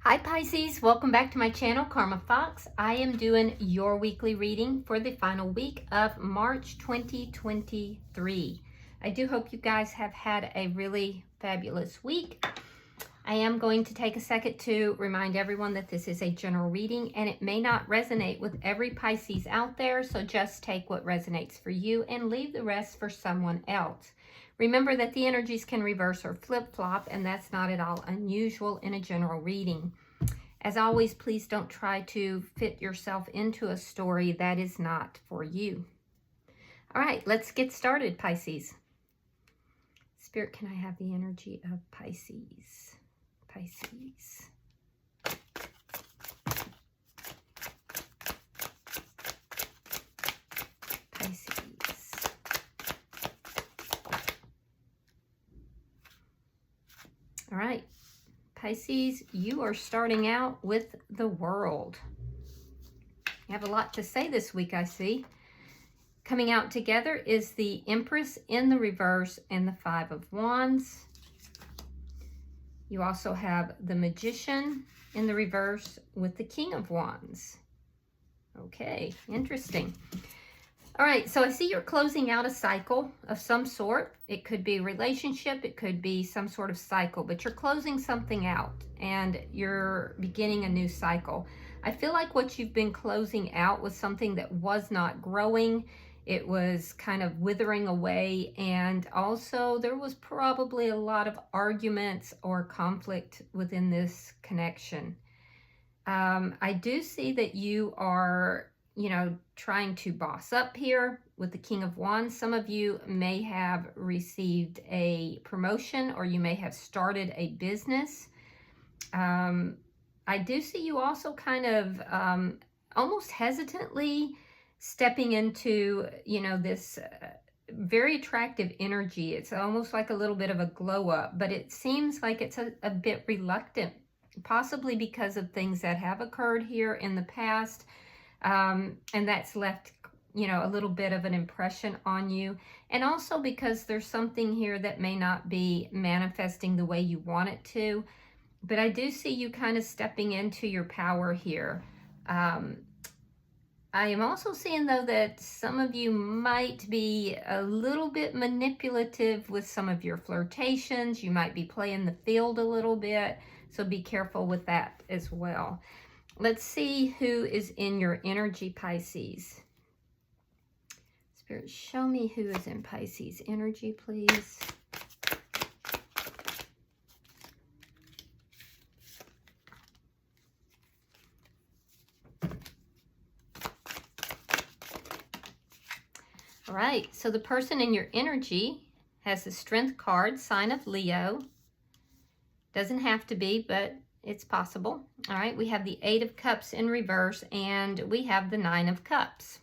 Hi Pisces, welcome back to my channel, Karma Fox. I am doing your weekly reading for the final week of March 2023. I do hope you guys have had a really fabulous week. I am going to take a second to remind everyone that this is a general reading and it may not resonate with every Pisces out there, so just take what resonates for you and leave the rest for someone else. Remember that the energies can reverse or flip-flop, and that's not at all unusual in a general reading. As always, please don't try to fit yourself into a story that is not for you. All right, let's get started, Pisces. Spirit, can I have the energy of Pisces? Pisces. Pisces. All right, Pisces, you are starting out with the World. You have a lot to say this week, I see. Coming out together is the Empress in the reverse and the Five of Wands. You also have the Magician in the reverse with the King of Wands. Okay, interesting. All right, so I see you're closing out a cycle of some sort. It could be a relationship, it could be some sort of cycle, but you're closing something out and you're beginning a new cycle. I feel like what you've been closing out was something that was not growing. It was kind of withering away, and also there was probably a lot of arguments or conflict within this connection. I do see that you are trying to boss up here with the King of Wands. Some of you may have received a promotion or you may have started a business. I do see you also kind of almost hesitantly stepping into, this very attractive energy. It's almost like a little bit of a glow up, but it seems like it's a bit reluctant, possibly because of things that have occurred here in the past. And that's left, a little bit of an impression on you. And also because there's something here that may not be manifesting the way you want it to. But I do see you kind of stepping into your power here. I am also seeing, though, that some of you might be a little bit manipulative with some of your flirtations. You might be playing the field a little bit. So be careful with that as well. Let's see who is in your energy, Pisces. Spirit, show me who is in Pisces energy, please. All right, so the person in your energy has the Strength card, sign of Leo. Doesn't have to be, but it's possible. All right, we have the Eight of Cups in reverse, and we have the Nine of Cups.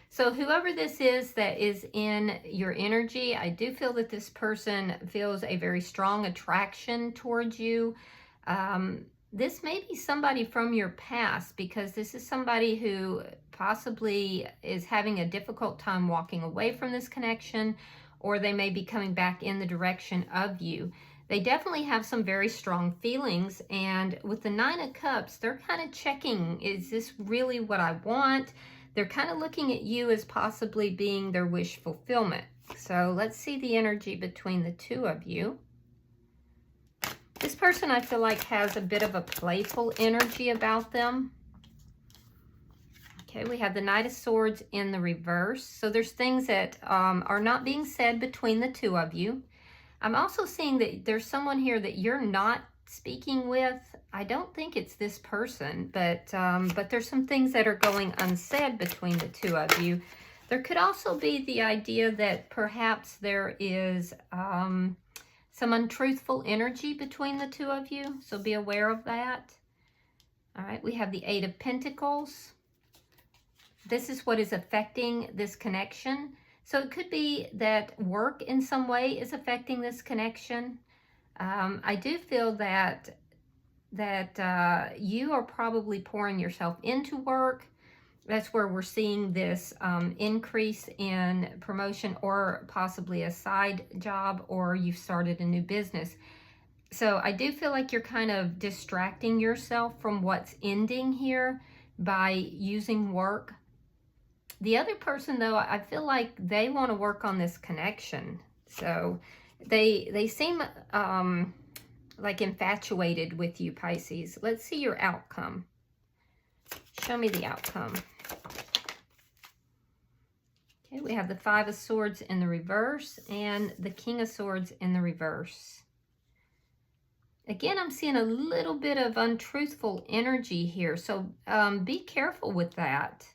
So whoever this is that is in your energy, I do feel that this person feels a very strong attraction towards you. This may be somebody from your past, because this is somebody who possibly is having a difficult time walking away from this connection, or they may be coming back in the direction of you. They definitely have some very strong feelings, and with the Nine of Cups, they're kind of checking, is this really what I want? They're kind of looking at you as possibly being their wish fulfillment. So let's see the energy between the two of you. This person, I feel like, has a bit of a playful energy about them. Okay, we have the Knight of Swords in the reverse. So there's things that are not being said between the two of you. I'm also seeing that there's someone here that you're not speaking with. I don't think it's this person, but there's some things that are going unsaid between the two of you. There could also be the idea that perhaps there is some untruthful energy between the two of you, so be aware of that. All right, we have the Eight of Pentacles. This is what is affecting this connection. So it could be that work in some way is affecting this connection. I do feel that you are probably pouring yourself into work. That's where we're seeing this increase in promotion, or possibly a side job, or you've started a new business. So I do feel like you're kind of distracting yourself from what's ending here by using work. The other person, though, I feel like they want to work on this connection. So they seem like infatuated with you, Pisces. Let's see your outcome. Show me the outcome. Okay, we have the Five of Swords in the reverse and the King of Swords in the reverse. Again, I'm seeing a little bit of untruthful energy here, so be careful with that.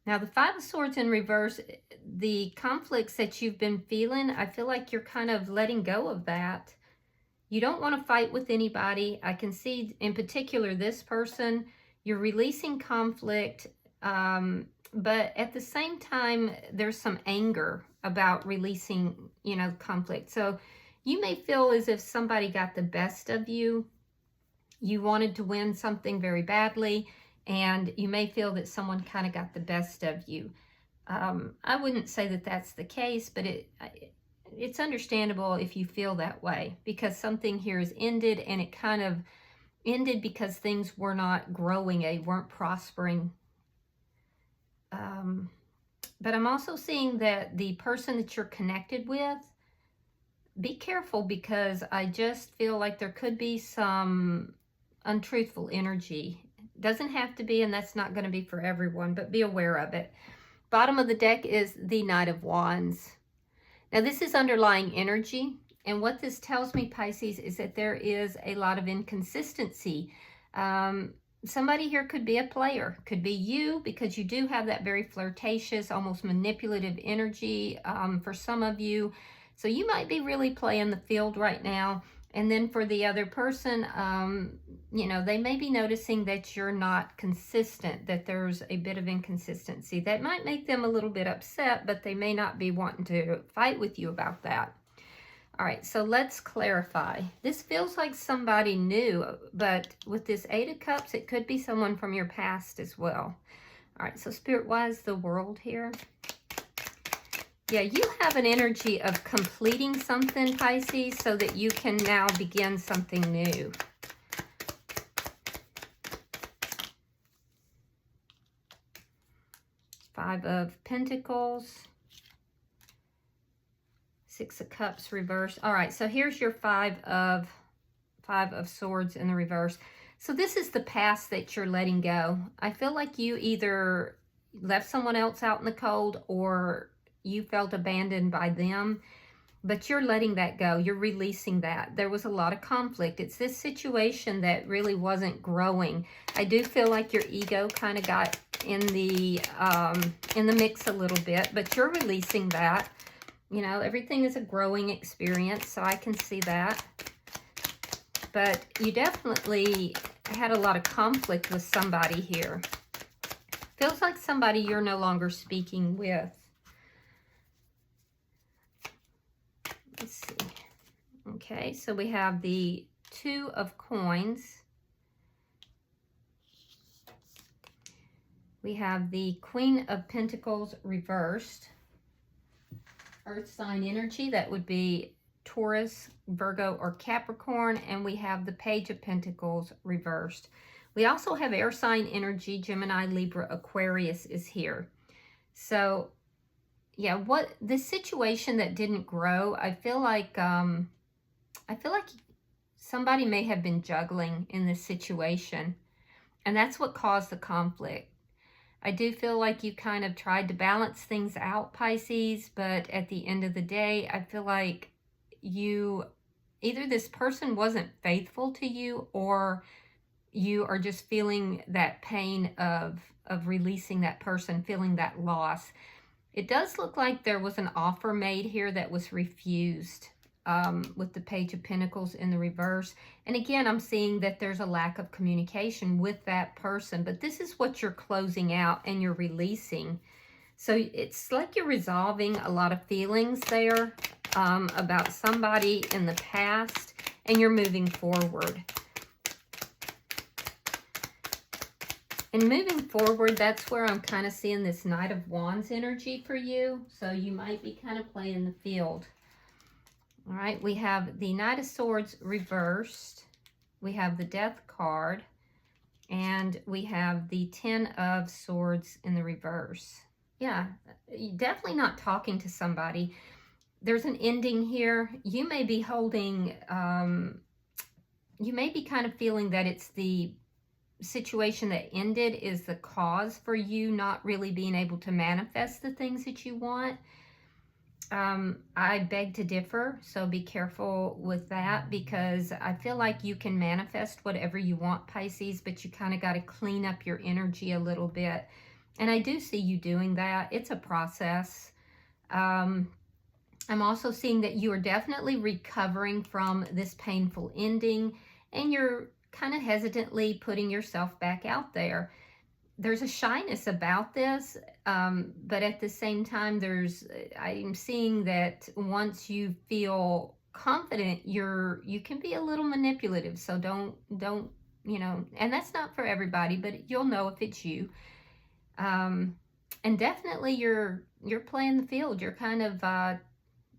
Now, the Five of Swords in reverse, the conflicts that you've been feeling, I feel like you're kind of letting go of that. You don't want to fight with anybody. I can see, in particular, this person, you're releasing conflict, but at the same time, there's some anger about releasing, you know, conflict. So you may feel as if somebody got the best of you. You wanted to win something very badly, and you may feel that someone kind of got the best of you. I wouldn't say that that's the case, but it's understandable if you feel that way, because something here is ended, and it kind of ended because things were not growing, they weren't prospering. But I'm also seeing that the person that you're connected with, be careful, because I just feel like there could be some untruthful energy. Doesn't have to be, and that's not going to be for everyone, but be aware of it. Bottom of the deck is the Knight of Wands. Now, this is underlying energy, and what this tells me, Pisces, is that there is a lot of inconsistency. Somebody here could be a player, could be you, because you do have that very flirtatious, almost manipulative energy for some of you. So you might be really playing the field right now. And then for the other person, you know, they may be noticing that you're not consistent, that there's a bit of inconsistency. That might make them a little bit upset, but they may not be wanting to fight with you about that. All right, so let's clarify. This feels like somebody new, but with this Eight of Cups, it could be someone from your past as well. All right, so Spirit-wise, the World here. Yeah, you have an energy of completing something, Pisces, so that you can now begin something new. Five of Pentacles. Six of Cups reverse. All right, so here's your Five of Swords in the reverse. So this is the past that you're letting go. I feel like you either left someone else out in the cold, or you felt abandoned by them, but you're letting that go. You're releasing that. There was a lot of conflict. It's this situation that really wasn't growing. I do feel like your ego kind of got in the mix a little bit, but you're releasing that. You know, everything is a growing experience, so I can see that. But you definitely had a lot of conflict with somebody here. Feels like somebody you're no longer speaking with. Let's see. Okay, so we have the Two of Coins. We have the Queen of Pentacles reversed. Earth sign energy, that would be Taurus, Virgo, or Capricorn. And we have the Page of Pentacles reversed. We also have air sign energy, Gemini, Libra, Aquarius is here. So yeah, what the situation that didn't grow, I feel like somebody may have been juggling in this situation, and that's what caused the conflict. I do feel like you kind of tried to balance things out, Pisces, but at the end of the day, I feel like either this person wasn't faithful to you, or you are just feeling that pain of releasing that person, feeling that loss. It does look like there was an offer made here that was refused with the Page of Pentacles in the reverse. And again, I'm seeing that there's a lack of communication with that person, but this is what you're closing out and you're releasing. So it's like you're resolving a lot of feelings there about somebody in the past, and you're moving forward. And moving forward, that's where I'm kind of seeing this Knight of Wands energy for you. So you might be kind of playing the field. All right, we have the Knight of Swords reversed. We have the Death card. And we have the Ten of Swords in the reverse. Yeah, definitely not talking to somebody. There's an ending here. You may be holding, you may be kind of feeling that it's the situation that ended is the cause for you not really being able to manifest the things that you want. I beg to differ, so be careful with that, because I feel like you can manifest whatever you want, Pisces, but you kind of got to clean up your energy a little bit. And I do see you doing that. It's a process. I'm also seeing that you are definitely recovering from this painful ending, and you're kind of hesitantly putting yourself back out there. There's a shyness about this, but at the same time, I'm seeing that once you feel confident, you can be a little manipulative. So don't, you know, and that's not for everybody, but you'll know if it's you. And definitely you're playing the field. You're kind of,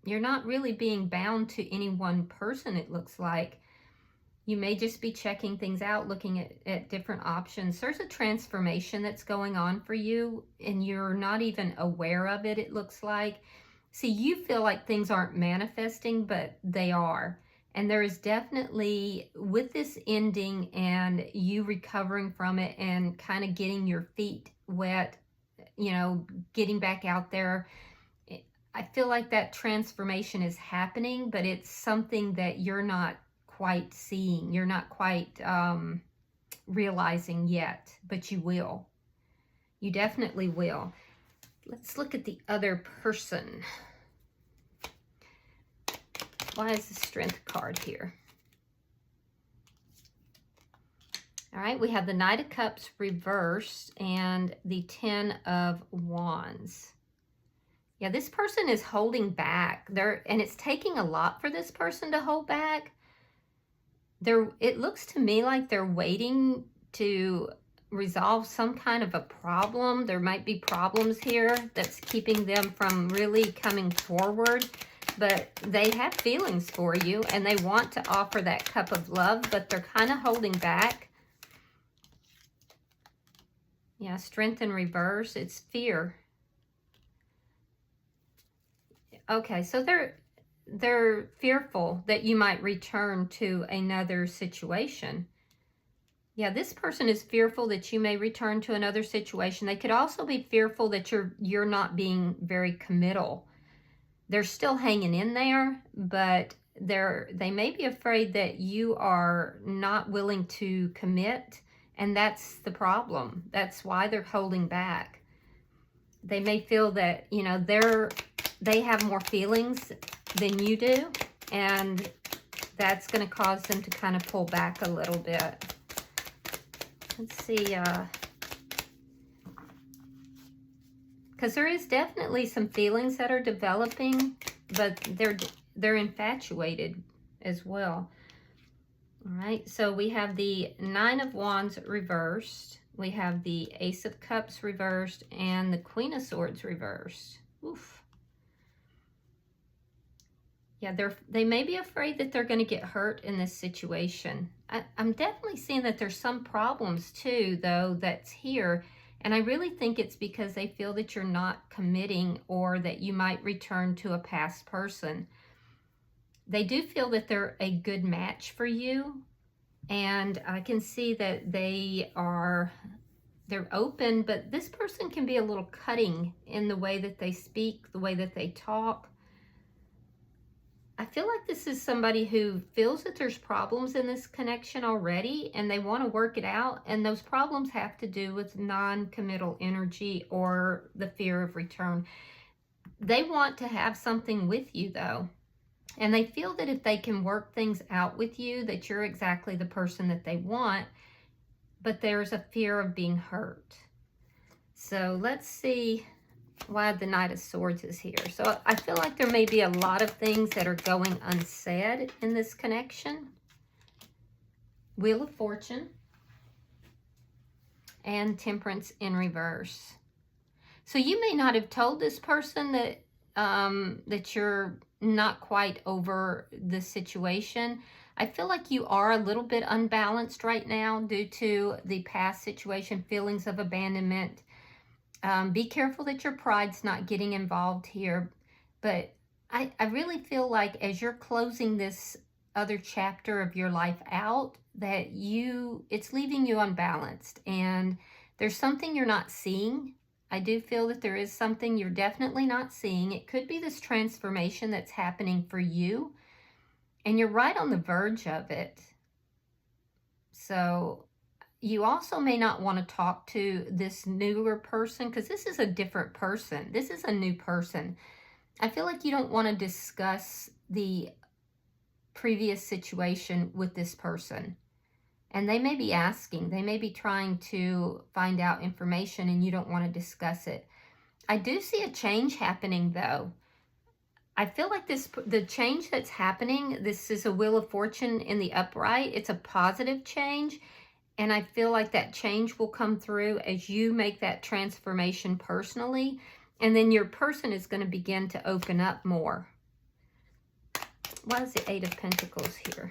you're not really being bound to any one person, it looks like. You may just be checking things out, looking at different options. There's a transformation that's going on for you, and you're not even aware of it, it looks like. See, you feel like things aren't manifesting, but they are. And there is definitely, with this ending and you recovering from it and kind of getting your feet wet, you know, getting back out there, I feel like that transformation is happening, but it's something that you're not quite seeing. You're not quite realizing yet, but you will. You definitely will. Let's look at the other person. Why is the Strength card here? All right, we have the Knight of Cups reversed and the Ten of Wands. Yeah, this person is holding back. And it's taking a lot for this person to hold back. It looks to me like they're waiting to resolve some kind of a problem. There might be problems here that's keeping them from really coming forward, but they have feelings for you and they want to offer that cup of love, but they're kind of holding back. Yeah, Strength in reverse, it's fear. Okay, so they're fearful that you might return to another situation. Yeah, this person is fearful that you may return to another situation. They could also be fearful that you're not being very committal. They're still hanging in there, but they may be afraid that you are not willing to commit, and that's the problem. That's why they're holding back. They may feel that, you know, they have more feelings than you do, and that's going to cause them to kind of pull back a little bit. Let's see, because there is definitely some feelings that are developing, but they're infatuated as well. All right, so we have the Nine of Wands reversed, we have the Ace of Cups reversed, and the Queen of Swords reversed. Oof. Yeah, they may be afraid that they're going to get hurt in this situation. I'm definitely seeing that there's some problems too, though, that's here. And I really think it's because they feel that you're not committing, or that you might return to a past person. They do feel that they're a good match for you. And I can see that they're open, but this person can be a little cutting in the way that they speak, the way that they talk. I feel like this is somebody who feels that there's problems in this connection already, and they want to work it out. And those problems have to do with non-committal energy or the fear of return. They want to have something with you, though. And they feel that if they can work things out with you, that you're exactly the person that they want. But there's a fear of being hurt. So let's see why the Knight of Swords is here. So I feel like there may be a lot of things that are going unsaid in this connection. Wheel of Fortune and Temperance in reverse. So you may not have told this person that that you're not quite over the situation. I feel like you are a little bit unbalanced right now due to the past situation, feelings of abandonment. Be careful that your pride's not getting involved here. But I really feel like as you're closing this other chapter of your life out, that it's leaving you unbalanced. And there's something you're not seeing. I do feel that there is something you're definitely not seeing. It could be this transformation that's happening for you. And you're right on the verge of it. So you also may not want to talk to this newer person, because this is a different person. This is a new person. I feel like you don't want to discuss the previous situation with this person. And they may be asking, they may be trying to find out information, and you don't want to discuss it. I do see a change happening though. I feel like the change that's happening, this is a Wheel of Fortune in the upright. It's a positive change. And I feel like that change will come through as you make that transformation personally. And then your person is going to begin to open up more. Why is the Eight of Pentacles here?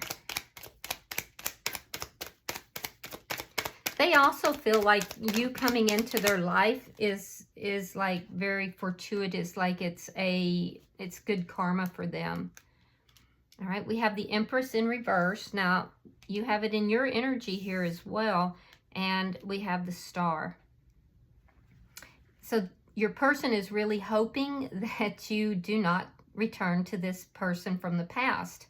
They also feel like you coming into their life is like very fortuitous, like it's good karma for them. All right, we have the Empress in reverse. Now, you have it in your energy here as well, and we have the Star. So your person is really hoping that you do not return to this person from the past.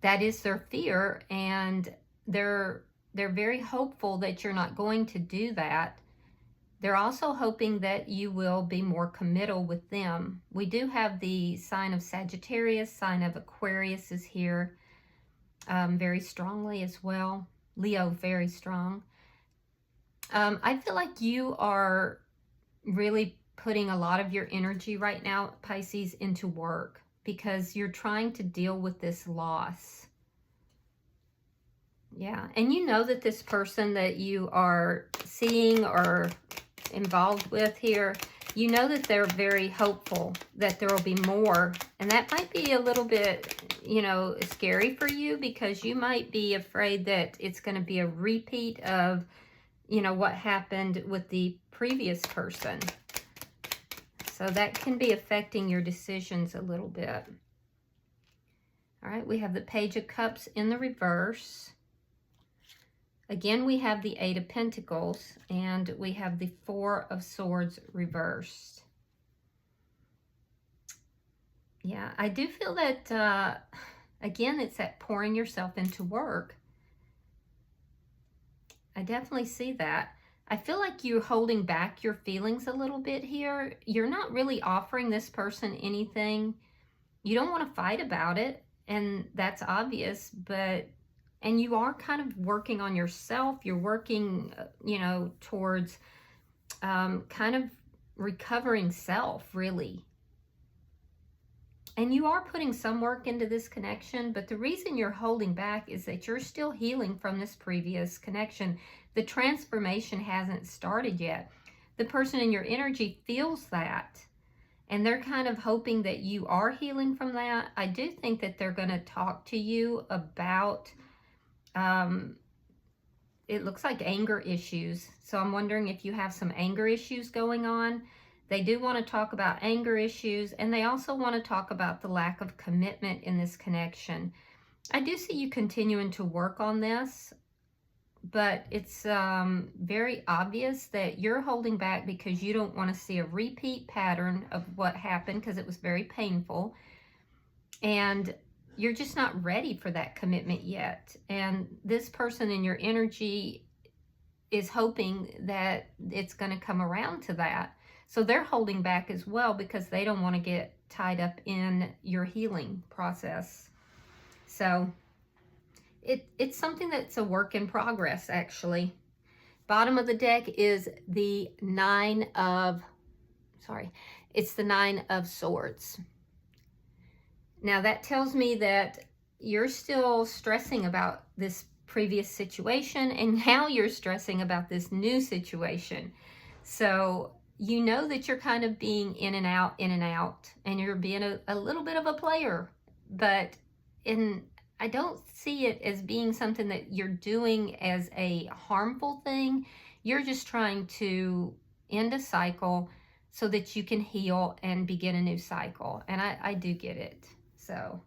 That is their fear, and they're very hopeful that you're not going to do that. They're also hoping that you will be more committal with them. We do have the sign of Sagittarius, sign of Aquarius is here very strongly as well. Leo, very strong. I feel like you are really putting a lot of your energy right now, Pisces, into work, because you're trying to deal with this loss. Yeah, and you know that this person that you are seeing or involved with here, you know that they're very hopeful that there will be more. And that might be a little bit, you know, scary for you, because you might be afraid that it's going to be a repeat of, you know, what happened with the previous person. So that can be affecting your decisions a little bit. All right, we have the Page of Cups in the reverse. Again, we have the Eight of Pentacles, and we have the Four of Swords reversed. Yeah, I do feel that, again, it's that pouring yourself into work. I definitely see that. I feel like you're holding back your feelings a little bit here. You're not really offering this person anything. You don't want to fight about it, and that's obvious, but... And you are kind of working on yourself. You're working, you know, towards kind of recovering self, really. And you are putting some work into this connection, but the reason you're holding back is that you're still healing from this previous connection. The transformation hasn't started yet. The person in your energy feels that, and they're kind of hoping that you are healing from that. I do think that they're going to talk to you about... it looks like anger issues. So I'm wondering if you have some anger issues going on. They do want to talk about anger issues, and they also want to talk about the lack of commitment in this connection. I do see you continuing to work on this, but it's very obvious that you're holding back because you don't want to see a repeat pattern of what happened, because it was very painful. And you're just not ready for that commitment yet. And this person in your energy is hoping that it's going to come around to that. So they're holding back as well, because they don't want to get tied up in your healing process. So it's something that's a work in progress, actually. Bottom of the deck is the it's the Nine of Swords. Now that tells me that you're still stressing about this previous situation, and now you're stressing about this new situation. So you know that you're kind of being in and out, and you're being a little bit of a player, but I don't see it as being something that you're doing as a harmful thing. You're just trying to end a cycle so that you can heal and begin a new cycle. And I do get it. So,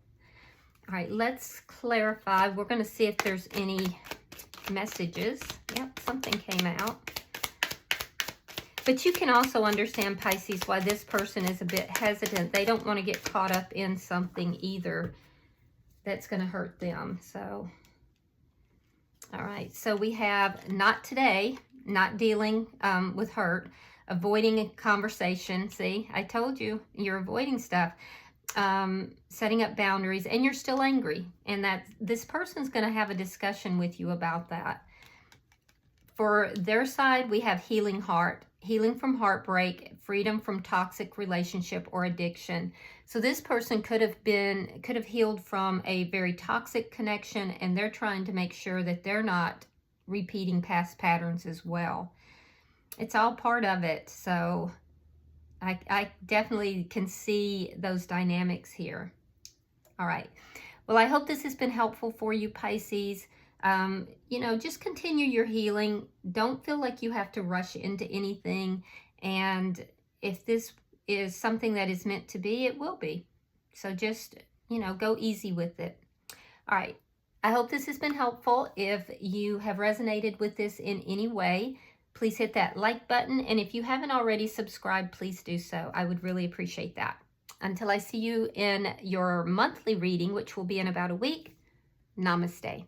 all right, let's clarify. We're going to see if there's any messages. Yep, something came out. But you can also understand, Pisces, why this person is a bit hesitant. They don't want to get caught up in something either that's going to hurt them. So, all right. So we have not today, not dealing with hurt, avoiding a conversation. See, I told you, you're avoiding stuff. Setting up boundaries, and you're still angry. And that this person's going to have a discussion with you about that. For their side, we have healing heart. Healing from heartbreak, freedom from toxic relationship or addiction. So this person could have healed from a very toxic connection, and they're trying to make sure that they're not repeating past patterns as well. It's all part of it. So I definitely can see those dynamics here. All right. Well, I hope this has been helpful for you, Pisces. You know, just continue your healing. Don't feel like you have to rush into anything. And if this is something that is meant to be, it will be. So just, you know, go easy with it. All right. I hope this has been helpful. If you have resonated with this in any way, please hit that like button. And if you haven't already subscribed, please do so. I would really appreciate that. Until I see you in your monthly reading, which will be in about a week, namaste.